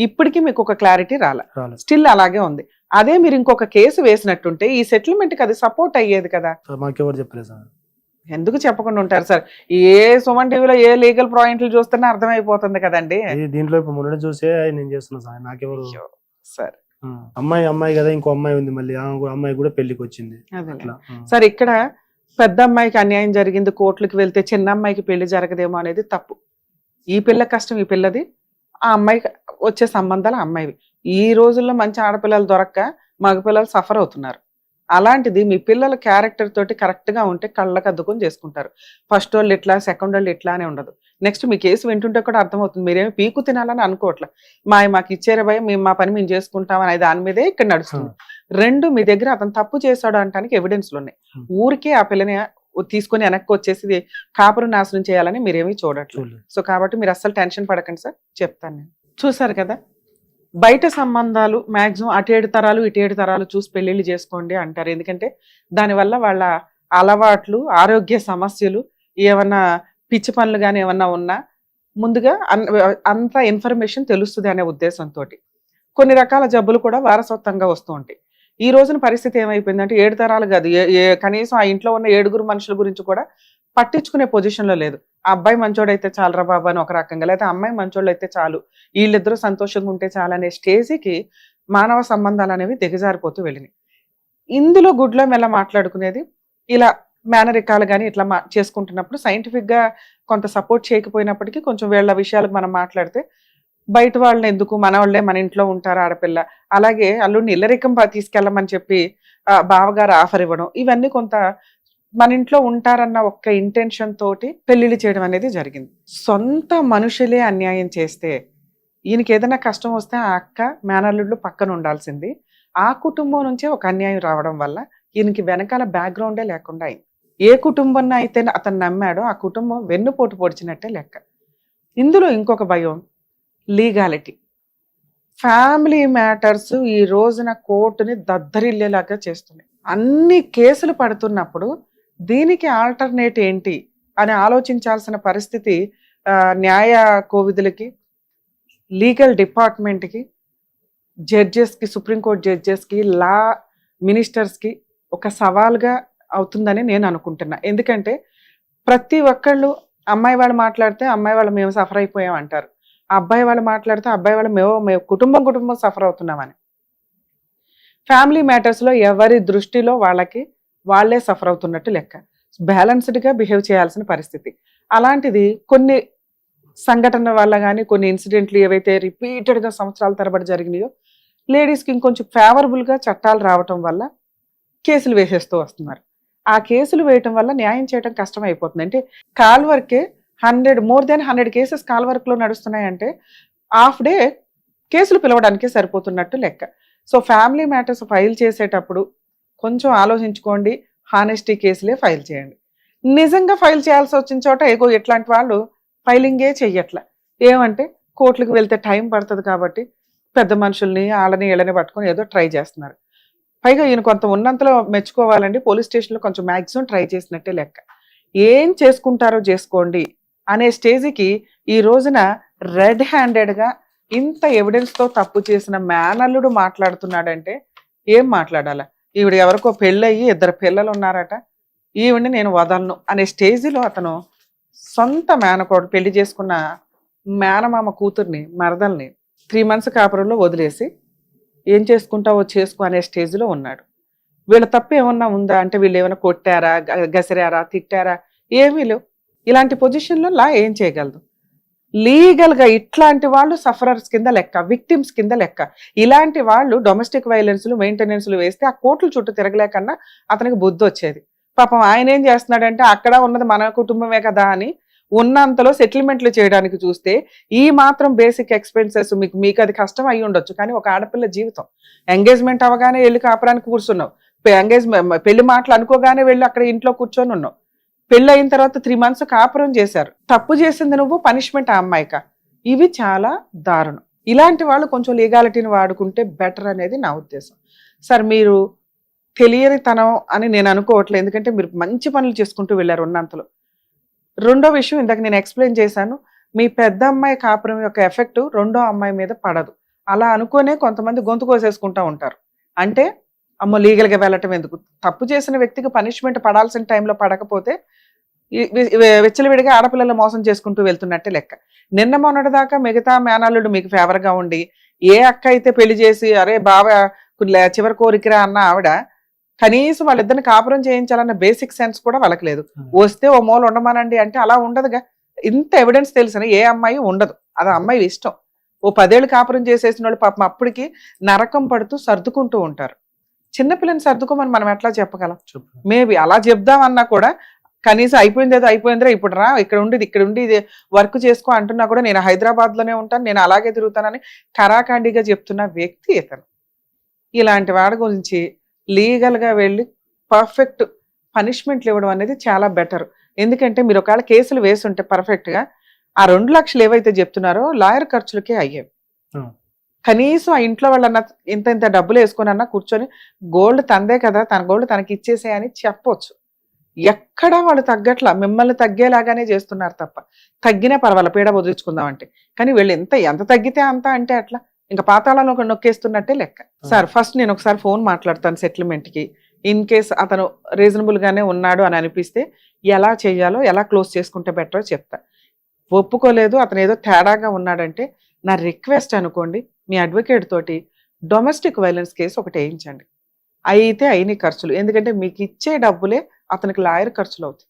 ఇప్పటికీ మీకు ఒక క్లారిటీ రాలే, స్టిల్ అలాగే ఉంది. అదే మీరు ఇంకొక కేసు వేసినట్టుంటే ఈ సెటిల్మెంట్ కి అది సపోర్ట్ అయ్యేది కదా. మాకెవరు చెప్పలేదు సార్. ఎందుకు చెప్పకుండా ఉంటారు సార్? ఏ సుమన్ టీవీలో ఏ లీగల్ పాయింట్లు చూస్తున్నా అర్థమైపోతుంది కదండి. దీంట్లో ఇప్పుడు మొన్న చూసే నేను చేస్తున్నా సార్, నాకెవరు సార్. అమ్మాయి కదా, ఇంకో అమ్మాయి ఉంది, మళ్ళీ అమ్మాయి కూడా పెళ్లికి వచ్చింది. సార్ ఇక్కడ పెద్ద అమ్మాయికి అన్యాయం జరిగింది, కోర్టులకు వెళ్తే చిన్న అమ్మాయికి పెళ్లి జరగదేమో అనేది తప్పు. ఈ పిల్ల కష్టం ఈ పిల్లది, ఆ అమ్మాయికి వచ్చే సంబంధాలు అమ్మాయివి. ఈ రోజుల్లో మంచి ఆడపిల్లలు దొరక్క మగపిల్లలు సఫర్ అవుతున్నారు. అలాంటిది మీ పిల్లల క్యారెక్టర్ తోటి కరెక్ట్ గా ఉంటే కళ్ళకు అద్దుకొని చేసుకుంటారు. ఫస్ట్ వాళ్ళు ఇట్లా, సెకండ్ వాళ్ళు ఇట్లా అనే ఉండదు. నెక్స్ట్ మీ కేసు వింటుంటే కూడా అర్థమవుతుంది, మీరేమి పీకు తినాలని అనుకోవట్లే, మాకు ఇచ్చారే భయం, మేము మా పని మేము చేసుకుంటాం అనే దాని మీదే ఇక్కడ నడుస్తుంది. 2 మీ దగ్గర అతను తప్పు చేశాడు అనడానికి ఎవిడెన్స్లు ఉన్నాయి. ఊరికే ఆ పిల్లని తీసుకొని వెనక్కి వచ్చేసి కాపురం నాశనం చేయాలని మీరేమీ చూడట్లేదు. సో కాబట్టి మీరు అస్సలు టెన్షన్ పడకండి సార్, చెప్తాను నేను. చూసారు కదా, బయట సంబంధాలు మాక్సిమం అటు 7 తరాలు ఇటు 7 తరాలు చూసి పెళ్లిళ్ళు చేసుకోండి అంటారు. ఎందుకంటే దానివల్ల వాళ్ళ అలవాట్లు, ఆరోగ్య సమస్యలు, ఏమన్నా పిచ్చి పనులు కానీ ఏమన్నా ఉన్నా ముందుగా అంత ఇన్ఫర్మేషన్ తెలుస్తుంది అనే ఉద్దేశంతో కొన్ని రకాల జబ్బులు కూడా వారసత్వంగా వస్తూ ఉంటాయి. ఈ రోజున పరిస్థితి ఏమైపోయిందంటే 7 తరాలు కాదు, కనీసం ఆ ఇంట్లో ఉన్న 7 మనుషుల గురించి కూడా పట్టించుకునే పొజిషన్లో లేదు. ఆ అబ్బాయి మంచోడైతే చాలరా బాబా అని ఒక రకంగా, లేదా అమ్మాయి మంచోళ్ళు అయితే చాలు, వీళ్ళిద్దరూ సంతోషంగా ఉంటే చాలు అనే స్టేజ్కి మానవ సంబంధాలు అనేవి దిగజారిపోతూ వెళ్ళినాయి. ఇందులో గుడ్లో మెల్ల మాట్లాడుకునేది ఇలా మేనరికాలు కానీ ఇట్లా చేసుకుంటున్నప్పుడు సైంటిఫిక్గా కొంత సపోర్ట్ చేయకపోయినప్పటికీ కొంచెం వీళ్ళ విషయాలకు మనం మాట్లాడితే బయట వాళ్ళని ఎందుకు, మన వాళ్ళే మన ఇంట్లో ఉంటారు ఆడపిల్ల, అలాగే అల్లుడిని ఇల్లరికం తీసుకెళ్ళమని చెప్పి బావగారు ఆఫర్ ఇవ్వడం, ఇవన్నీ కొంత మన ఇంట్లో ఉంటారన్న ఒక్క ఇంటెన్షన్ తోటి పెళ్లిళ్ళు చేయడం అనేది జరిగింది. సొంత మనుషులే అన్యాయం చేస్తే ఈయనకి ఏదైనా కష్టం వస్తే ఆ అక్క మేనల్లుళ్ళు పక్కన ఉండాల్సింది. ఆ కుటుంబం నుంచే ఒక అన్యాయం రావడం వల్ల ఈయనకి వెనకాల బ్యాక్గ్రౌండే లేకుండా అయింది. ఏ కుటుంబాన్ని అయితే అతను నమ్మాడో ఆ కుటుంబం వెన్నుపోటు పొడిచినట్టే లెక్క. ఇందులో ఇంకొక భయం లీగాలిటీ. ఫ్యామిలీ మ్యాటర్స్ ఈ రోజున కోర్టుని దద్దరిల్లేలాగా చేస్తున్నాయి. అన్ని కేసులు పడుతున్నప్పుడు దీనికి ఆల్టర్నేట్ ఏంటి అని ఆలోచించాల్సిన పరిస్థితి న్యాయ కోవిదులకి, లీగల్ డిపార్ట్మెంట్కి, జడ్జెస్కి, సుప్రీంకోర్టు జడ్జెస్కి, లా మినిస్టర్స్కి ఒక సవాల్గా అవుతుందని నేను అనుకుంటున్నా. ఎందుకంటే ప్రతి ఒక్కళ్ళు అమ్మాయి వాళ్ళు మాట్లాడితే అమ్మాయి వాళ్ళు మేము సఫర్ అయిపోయాం అంటారు, అబ్బాయి వాళ్ళు మాట్లాడితే అబ్బాయి వాళ్ళు మేము కుటుంబం సఫర్ అవుతున్నామని. ఫ్యామిలీ మ్యాటర్స్లో ఎవరి దృష్టిలో వాళ్ళే సఫర్ అవుతున్నట్టు లెక్క. బ్యాలెన్స్డ్గా బిహేవ్ చేయాల్సిన పరిస్థితి. అలాంటిది కొన్ని సంఘటనల వల్ల కానీ కొన్ని ఇన్సిడెంట్లు ఏవైతే రిపీటెడ్గా సంవత్సరాల తరబడి జరిగినాయో లేడీస్కి ఇంకొంచెం ఫేవరబుల్గా చట్టాలు రావటం వల్ల కేసులు వేసేస్తూ వస్తున్నారు. ఆ కేసులు వేయటం వల్ల న్యాయం చేయడం కష్టం అయిపోతుంది. అంటే కాల్ వర్కే more than 100 కేసెస్ కాల్ వర్క్లో నడుస్తున్నాయంటే హాఫ్ డే కేసులు పిలవడానికే సరిపోతున్నట్టు లెక్క. సో ఫ్యామిలీ మ్యాటర్స్ ఫైల్ చేసేటప్పుడు కొంచెం ఆలోచించుకోండి, హానెస్టీ కేసులే ఫైల్ చేయండి. నిజంగా ఫైల్ చేయాల్సి వచ్చిన చోట ఇట్లాంటి వాళ్ళు ఫైలింగే చెయ్యట్ల. ఏమంటే కోర్టులకు వెళ్తే టైం పడుతుంది కాబట్టి పెద్ద మనుషుల్ని వీళ్ళని పట్టుకొని ఏదో ట్రై చేస్తున్నారు. పైగా ఈయన కొంత ఉన్నంతలో మెచ్చుకోవాలండి, పోలీస్ స్టేషన్లో కొంచెం మ్యాక్సిమం ట్రై చేసినట్టే లెక్క. ఏం చేసుకుంటారో చేసుకోండి అనే స్టేజ్కి ఈ రోజున రెడ్ హ్యాండెడ్గా ఇంత ఎవిడెన్స్తో తప్పు చేసిన మేనల్లుడు మాట్లాడుతున్నాడంటే ఏం మాట్లాడాలా? ఈవిడ ఎవరికో పెళ్ళయ్యి 2 పిల్లలు ఉన్నారట, ఈవిడ్ని నేను వదలను అనే స్టేజ్లో అతను సొంత మేనకోడు పెళ్లి చేసుకున్న మేనమామ కూతుర్ని మరదల్ని 3 months కాపురంలో వదిలేసి ఏం చేసుకుంటావో చేసుకో అనే స్టేజ్లో ఉన్నాడు. వీళ్ళ తప్పు ఏమన్నా ఉందా అంటే వీళ్ళు ఏమైనా కొట్టారా, గసిరారా, తిట్టారా? ఏమీ లేవు. ఇలాంటి పొజిషన్లో లా ఏం చేయగలదు? లీగల్గా ఇట్లాంటి వాళ్ళు సఫరర్స్ కింద లెక్క, విక్టిమ్స్ కింద లెక్క. ఇలాంటి వాళ్ళు డొమెస్టిక్ వైలెన్స్లు మెయింటెనెన్స్లు వేస్తే ఆ కోర్టుల చుట్టూ తిరగలేకన్నా అతనికి బుద్ధి వచ్చేది. పాపం ఆయన ఏం చేస్తున్నాడంటే అక్కడ ఉన్నది మన కుటుంబమే కదా అని ఉన్నంతలో సెటిల్మెంట్లు చేయడానికి చూస్తే ఈ మాత్రం బేసిక్ ఎక్స్పెన్సెస్ మీకు అది కష్టం అయ్యి ఉండొచ్చు. కానీ ఒక ఆడపిల్ల జీవితం, ఎంగేజ్మెంట్ అవగానే వెళ్ళి కాపురానికి కూర్చున్నావు, పెళ్లి మాటలు అనుకోగానే వెళ్ళి అక్కడ ఇంట్లో కూర్చొని ఉన్నావు, పెళ్ళి అయిన తర్వాత 3 months కాపురం చేశారు, తప్పు చేసింది నువ్వు, పనిష్మెంట్ ఆ అమ్మాయిక. ఇవి చాలా దారుణం. ఇలాంటి వాళ్ళు కొంచెం లీగాలిటీని వాడుకుంటే బెటర్ అనేది నా ఉద్దేశం. సార్ మీరు తెలియనితనం అని నేను అనుకోవట్లేదు, ఎందుకంటే మీరు మంచి పనులు చేసుకుంటూ వెళ్ళారు ఉన్నంతలో. రెండో విషయం ఇందాక నేను ఎక్స్ప్లెయిన్ చేశాను, మీ పెద్ద అమ్మాయి కాపురం యొక్క ఎఫెక్ట్ రెండో అమ్మాయి మీద పడదు. అలా అనుకునే కొంతమంది గొంతు కోసేసుకుంటూ ఉంటారు. అంటే అమ్మో లీగల్గా వెళ్ళటం ఎందుకు? తప్పు చేసిన వ్యక్తికి పనిష్మెంట్ పడాల్సిన టైంలో పడకపోతే విచ్చలవిడిగా ఆడపిల్లలు మోసం చేసుకుంటూ వెళ్తున్నట్టే లెక్క. నిన్న మొన్నటి దాకా మిగతా మేనల్లుడు మీకు ఫేవర్గా ఉండి ఏ అక్క అయితే పెళ్లి చేసి అరే బావ చివరి కోరికరా అన్న ఆవిడ కనీసం వాళ్ళిద్దరిని కాపురం చేయించాలన్న బేసిక్ సెన్స్ కూడా వాళ్ళకి లేదు. వస్తే ఓ మూల ఉండమానండి అంటే అలా ఉండదుగా. ఇంత ఎవిడెన్స్ తెలిసిన ఏ అమ్మాయి ఉండదు, అది అమ్మాయి ఇష్టం. ఓ 10 ఏళ్ళు కాపురం చేసేసిన వాళ్ళు పాపం అప్పటికి నరకం పడుతూ సర్దుకుంటూ ఉంటారు. చిన్నపిల్లని సర్దుకోమని మనం ఎట్లా చెప్పగలం? మేబీ అలా చెప్దామన్నా కూడా కనీసం అయిపోయిందిరా ఇప్పుడు రా ఇక్కడ ఉండి ఇది వర్క్ చేసుకో అంటున్నా కూడా నేను హైదరాబాద్లోనే ఉంటాను, నేను అలాగే తిరుగుతానని కరాఖండిగా చెప్తున్న వ్యక్తి ఇతను. ఇలాంటి వాడి గురించి లీగల్గా వెళ్ళి పర్ఫెక్ట్ పనిష్మెంట్లు ఇవ్వడం అనేది చాలా బెటర్. ఎందుకంటే మీరు ఒకవేళ కేసులు వేసుంటే పర్ఫెక్ట్గా ఆ 2 లక్షలు ఏవైతే చెప్తున్నారో లాయర్ ఖర్చులకే అయ్యేవి. కనీసం ఆ ఇంట్లో వాళ్ళన్నా ఇంత డబ్బులు వేసుకొని కూర్చొని గోల్డ్ తందే కదా, తన గోల్డ్ తనకి ఇచ్చేసే అని చెప్పొచ్చు. ఎక్కడా వాళ్ళు తగ్గట్లా, మిమ్మల్ని తగ్గేలాగానే చేస్తున్నారు తప్ప. తగ్గినా పర్వాలేదు పీడ వదిలించుకుందామంటే, కానీ వీళ్ళు ఎంత తగ్గితే అంత అంటే అట్లా ఇంకా పాతాళంలో నొక్కేస్తున్నట్టే లెక్క. సార్ ఫస్ట్ నేను ఒకసారి ఫోన్ మాట్లాడతాను సెటిల్మెంట్కి. ఇన్ కేస్ అతను రీజనబుల్గానే ఉన్నాడు అని అనిపిస్తే ఎలా చేయాలో, ఎలా క్లోజ్ చేసుకుంటే బెటరో చెప్తా. ఒప్పుకోలేదు అతను ఏదో తేడాగా ఉన్నాడంటే నా రిక్వెస్ట్ అనుకోండి, మీ అడ్వకేట్ తోటి డొమెస్టిక్ వైలెన్స్ కేసు ఒకటి వేయించండి. అయితే అయిన ఖర్చులు, ఎందుకంటే మీకు ఇచ్చే డబ్బులే అతనికి లాయర్ ఖర్చులు అవుతాయి.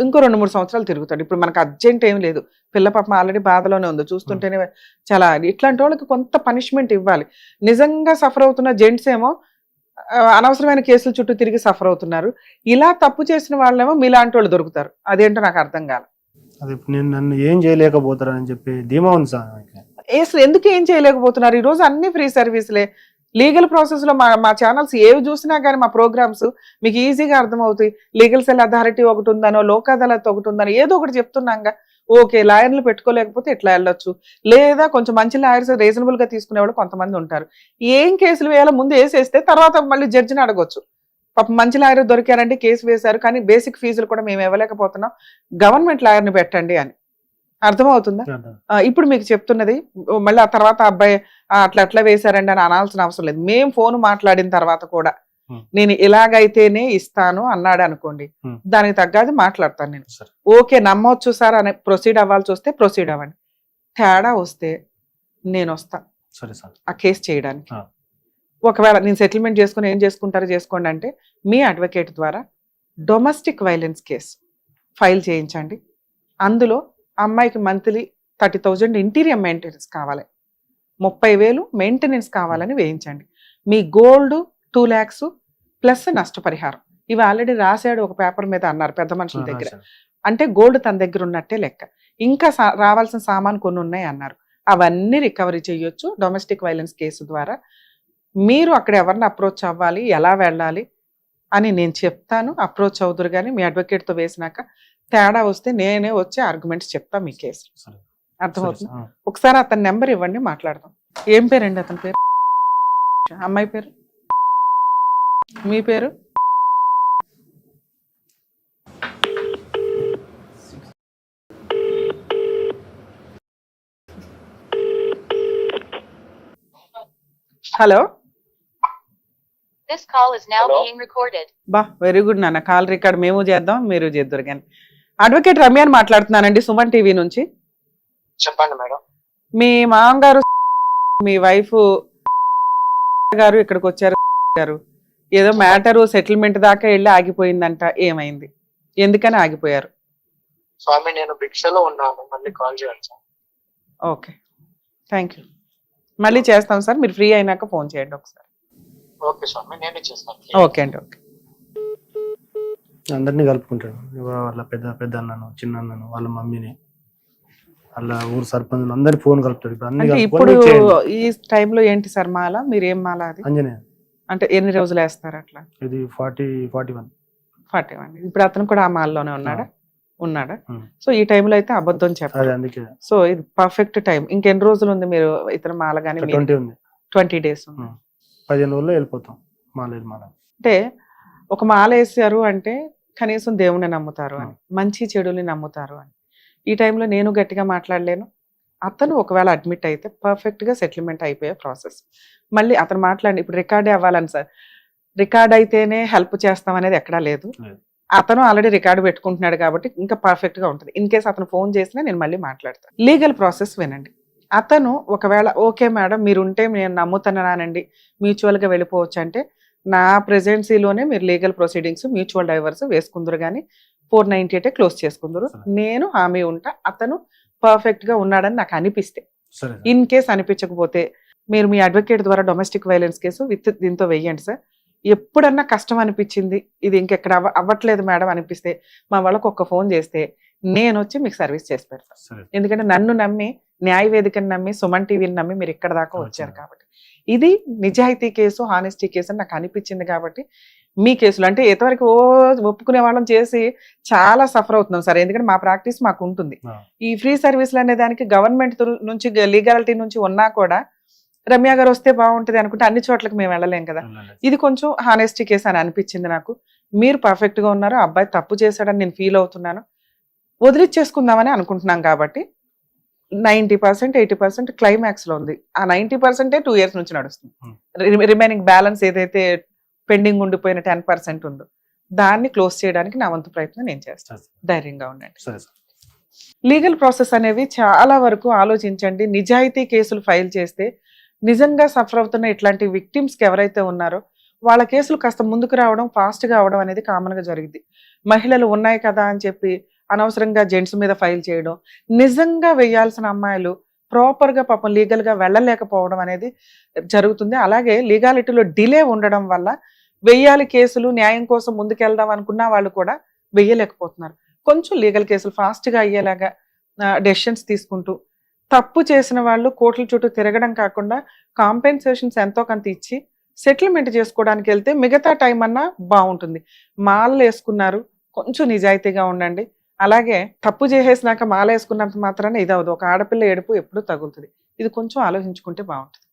ఇంకో 2-3 సంవత్సరాలు తిరుగుతాడు. ఇప్పుడు మనకు అర్జెంట్ ఏం లేదు, పిల్ల పాపం ఆల్రెడీ బాధలోనే ఉంది, చూస్తుంటేనే చాలా. ఇట్లాంటి వాళ్ళకి కొంత పనిష్మెంట్ ఇవ్వాలి. నిజంగా సఫర్ అవుతున్న జెంట్స్ ఏమో అనవసరమైన కేసుల చుట్టూ తిరిగి సఫర్ అవుతున్నారు. ఇలా తప్పు చేసిన వాళ్ళేమో మీలాంటి వాళ్ళు దొరుకుతారు. అదేంటో నాకు అర్థం కాదు. నేను నన్ను ఏం చేయలేకపోతారని చెప్పి ధీమా ఉంది సార్. అసలు ఎందుకు ఏం చేయలేకపోతున్నారు? ఈ రోజు అన్ని ఫ్రీ సర్వీసులే. లీగల్ ప్రాసెస్ లో మా ఛానల్స్ ఏవి చూసినా కానీ మా ప్రోగ్రామ్స్ మీకు ఈజీగా అర్థమవుతాయి. లీగల్ సెల్ అథారిటీ ఒకటి ఉందనో, లోక్ అదాలత్ ఒకటి ఉందనో ఏదో ఒకటి చెప్తున్నాగా. ఓకే లాయర్లు పెట్టుకోలేకపోతే ఇట్లా వెళ్ళొచ్చు, లేదా కొంచెం మంచి లాయర్స్ రీజనబుల్ గా తీసుకునేవాళ్ళు కొంతమంది ఉంటారు. ఏం కేసులు వేయాలో ముందు వేసేస్తే తర్వాత మళ్ళీ జడ్జిని అడగొచ్చు. పాపం మంచి లాయర్ దొరికారండి, కేసు వేశారు, కానీ బేసిక్ ఫీజులు కూడా మేము ఇవ్వలేకపోతున్నాం, గవర్నమెంట్ లాయర్ని పెట్టండి అని. అర్థమవుతుందా? అర్థం. ఇప్పుడు మీకు చెప్తున్నది మళ్ళీ ఆ తర్వాత అబ్బాయి అట్లా వేశారండి అని అనాల్సిన అవసరం లేదు. మేము ఫోన్ మాట్లాడిన తర్వాత కూడా నేను ఇలాగైతేనే ఇస్తాను అన్నాడు అనుకోండి, దానికి తగ్గది మాట్లాడతాను నేను. ఓకే నమ్మొచ్చు సార్ అని ప్రొసీడ్ అవ్వాల్సి వస్తే ప్రొసీడ్ అవ్వండి. తేడా వస్తే నేను వస్తా ఆ కేసు చేయడానికి. ఒకవేళ నేను సెటిల్మెంట్ చేసుకుని ఏం చేసుకుంటారో చేసుకోండి అంటే మీ అడ్వకేట్ ద్వారా డొమెస్టిక్ వైలెన్స్ కేసు ఫైల్ చేయించండి. అందులో అమ్మాయికి మంత్లీ 30,000 ఇంటీరియర్ మెయింటెనెన్స్ కావాలి, 30,000 మెయింటెనెన్స్ కావాలని వేయించండి. మీ గోల్డ్ 2 lakhs ప్లస్ నష్టపరిహారం ఇవి ఆల్రెడీ రాశాడు ఒక పేపర్ మీద అన్నారు పెద్ద మనుషుల దగ్గర. అంటే గోల్డ్ తన దగ్గర ఉన్నట్టే లెక్క. ఇంకా రావాల్సిన సామాన్ కొన్ని ఉన్నాయి అన్నారు, అవన్నీ రికవరీ చేయొచ్చు డొమెస్టిక్ వైలెన్స్ కేసు ద్వారా. మీరు అక్కడ ఎవరిని అప్రోచ్ అవ్వాలి, ఎలా వెళ్ళాలి అని నేను చెప్తాను. అప్రోచ్ అవుతురు కానీ మీ అడ్వకేట్తో వేసినాక తేడా వస్తే నేనే వచ్చి ఆర్గ్యుమెంట్స్ చెప్తా మీ కేసు. అర్థమవుతుంది? ఒకసారి అతని నెంబర్ ఇవ్వండి, మాట్లాడదాం. ఏం పేరండి అతని పేరు? అమ్మాయి పేరు? మీ పేరు? Hello. This call is now being recorded. బా వెరీ గుడ్ నాన్న. కాల్ రికార్డ్ మేము చేద్దాం, మీరు చేద్దరు కానీ. అడ్వకేట్ రమ్య అని మాట్లాడుతున్నానండి, సుమన్ టీవీ నుంచి. చెప్పండి మేడం. మీ మామగారు మీ వైఫ్ గారు ఇక్కడికి వచ్చారు గారు, ఏదో మ్యాటరు సెటిల్మెంట్ దాకా వెళ్ళి ఆగిపోయిందంట, ఏమైంది, ఎందుకని ఆగిపోయారు? స్వామి నేను భిక్షలో ఉన్నాను, మళ్ళీ కాల్ చేయాలి సార్. Okay thank you. మళ్ళీ చేస్తాం సార్, మీరు ఫ్రీ అయినాక ఫోన్ చేయండి ఒకసారి. ఓకే స్వామి నేనే చేస్తాను. ఓకే అండి. ఓకే. అందరినీ కలుపుకుంటాడు, వాళ్ళ పెద్ద అన్నను, చిన్న అన్నను, వాళ్ళ మమ్మీని, వాళ్ళ ఊరు సర్పంచ్ అందరి ఫోన్ కలుపుతాడు. ఇప్పుడు ఈ టైంలో ఏంటి సార్ మాల? మీరు ఏం మాల అది? అంజనే. అంటే ఎన్ని రోజులు వేస్తారు అట్లా? ఇది 41. ఇప్పుడు అతను కూడా ఆ మాల్లోనే ఉన్నాడా? సో ఈ టైంలో అయితే అబద్ధం చెప్పాలి. అందుకే సో ఇది పర్ఫెక్ట్ టైం. ఇంకెన్ని రోజులు ఉంది మీరు ఇతర మాల కానీ? 20 days ఉంది. 15 రోజుల్లో వెళ్ళిపోతాం మాల. అంటే ఒక మాల వేసారు అంటే కనీసం దేవుణ్ణి నమ్ముతారు అని, మంచి చెడుని నమ్ముతారు అని. ఈ టైంలో నేను గట్టిగా మాట్లాడలేను. అతను ఒకవేళ అడ్మిట్ అయితే పర్ఫెక్ట్ గా సెటిల్మెంట్ అయిపోయే ప్రాసెస్. మళ్ళీ అతను మాట్లాడి ఇప్పుడు రికార్డే అవ్వాలని సార్, రికార్డ్ అయితేనే హెల్ప్ చేస్తాం అనేది ఎక్కడా లేదు. అతను ఆల్రెడీ రికార్డు పెట్టుకుంటున్నాడు కాబట్టి ఇంకా పర్ఫెక్ట్ గా ఉంటుంది. ఇన్ కేస్ అతను ఫోన్ చేసినా నేను మళ్ళీ మాట్లాడతాను. లీగల్ ప్రాసెస్ వినండి. అతను ఒకవేళ ఓకే మేడం మీరు ఉంటే నేను నమ్ముతున్నానండి, మ్యూచువల్ గా వెళ్ళిపోవచ్చు అంటే నా ప్రెజెన్సీలోనే మీరు లీగల్ ప్రొసీడింగ్స్ మ్యూచువల్ డైవర్స్ వేసుకుందరు కానీ 498 క్లోజ్ చేసుకుందరు. నేను హామీ ఉంటా అతను పర్ఫెక్ట్ గా ఉన్నాడని నాకు అనిపిస్తే. ఇన్ కేస్ అనిపించకపోతే మీరు మీ అడ్వకేట్ ద్వారా డొమెస్టిక్ వైలెన్స్ కేసు విత్ దీంతో వెయ్యండి సార్. ఎప్పుడన్నా కష్టం అనిపించింది, ఇది ఇంకెక్కడ అవ్వట్లేదు మేడం అనిపిస్తే మా వాళ్ళకు ఒక్క ఫోన్ చేస్తే నేను వచ్చి మీకు సర్వీస్ చేసి పెడతాను. ఎందుకంటే నన్ను నమ్మి, న్యాయ వేదికను నమ్మి, సుమన్ టీవీని నమ్మి మీరు ఇక్కడ దాకా వచ్చారు కాబట్టి. ఇది నిజాయితీ కేసు, హానెస్టీ కేసు అని నాకు అనిపించింది కాబట్టి మీ కేసులు అంటే ఎంతవరకు ఒప్పుకునే వాళ్ళం చేసి చాలా సఫర్ అవుతున్నాం సార్. ఎందుకంటే మా ప్రాక్టీస్ మాకు ఉంటుంది. ఈ ఫ్రీ సర్వీసులు అనే దానికి గవర్నమెంట్ నుంచి లీగాలిటీ నుంచి ఉన్నా కూడా రమ్య గారు వస్తే బాగుంటుంది అనుకుంటే అన్ని చోట్లకి మేము వెళ్ళలేం కదా. ఇది కొంచెం హానెస్టీ కేసు అని అనిపించింది నాకు. మీరు పర్ఫెక్ట్ గా ఉన్నారు, అబ్బాయి తప్పు చేశాడని నేను ఫీల్ అవుతున్నాను, వదిలిచ్చేసుకుందామని అనుకుంటున్నాం కాబట్టి 90% 80% క్లైమాక్స్ లో ఉంది. ఆ 90% 2 years నుంచి నడుస్తుంది. రిమైనింగ్ బ్యాలెన్స్ ఏదైతే పెండింగ్ ఉండిపోయిన 10% ఉందో దాన్ని క్లోజ్ చేయడానికి నా వంతు ప్రయత్నం నేను చేస్తాను. ధైర్యంగా ఉండండి. లీగల్ ప్రాసెస్ అనేవి చాలా వరకు ఆలోచించండి. నిజాయితీ కేసులు ఫైల్ చేస్తే నిజంగా సఫర్ అవుతున్న ఇట్లాంటి విక్టిమ్స్ కి ఎవరైతే ఉన్నారో వాళ్ళ కేసులు కాస్త ముందుకు రావడం, ఫాస్ట్ గా అవడం అనేది కామన్ గా జరిగింది. మహిళలు ఉన్నాయి కదా అని చెప్పి అనవసరంగా జెంట్స్ మీద ఫైల్ చేయడం, నిజంగా వేయాల్సిన అమ్మాయిలు ప్రాపర్ గా పాపం లీగల్ గా వెళ్ళలేకపోవడం అనేది జరుగుతుంది. అలాగే లీగాలిటీలో డిలే ఉండడం వల్ల వెయ్యాలి కేసులు, న్యాయం కోసం ముందుకెళ్దాం అనుకున్న వాళ్ళు కూడా వెయ్యలేకపోతున్నారు. కొంచెం లీగల్ కేసులు ఫాస్ట్ గా అయ్యేలాగా డెసిషన్స్ తీసుకుంటూ, తప్పు చేసిన వాళ్ళు కోర్టుల చుట్టూ తిరగడం కాకుండా కాంపెన్సేషన్స్ ఎంతో కొంత ఇచ్చి సెటిల్మెంట్ చేసుకోవడానికి వెళ్తే మిగతా టైం అన్నా బాగుంటుంది. మాలలు వేసుకున్నారు, కొంచెం నిజాయితీగా ఉండండి. అలాగే తప్పు చేసేసినాక మాల వేసుకున్నంత మాత్రాన ఇది అవదు. ఒక ఆడపిల్ల ఏడుపు ఎప్పుడు తగులుతుంది. ఇది కొంచెం ఆలోచించుకుంటే బాగుంటుంది.